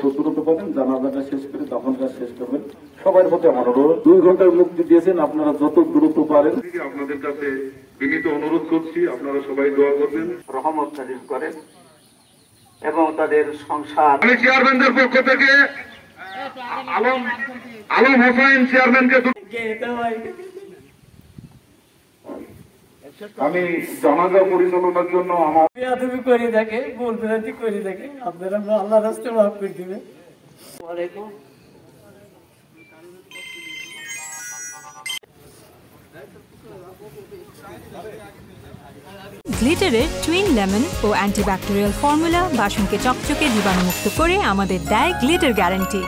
যত দ্রুত পারেন জানাজাটা শেষ করে তখনকার শেষ করবেন। সবার প্রতি আমার অনুরোধ, 2 ঘন্টার মুক্তি দিয়েছেন, আপনারা যত দ্রুত পারেন আপনাদের কাছে বিনীত অনুরোধ করছি, আপনারা সবাই দোয়া করবেন, রহমত নাযিল করেন এবং তাদের সংসার। আমি চেয়ারম্যানদের পক্ষ থেকে আলম হোসেন চেয়ারম্যানকে আমি জানাজা পরিচালনার জন্য আমার তুমি করে থাকে ভুল ভ্রান্তি করে থাকে, আপনারা আল্লাহ রাস্তে মাফ করে দিবেন। ওয়ালাইকুম গ্লিটারের টুইন লেমন ও অ্যান্টিব্যাকটেরিয়াল ফর্মুলা বাসনকে চকচকে জীবাণুমুক্ত করে আমাদের দেয় গ্লিটার গ্যারান্টি।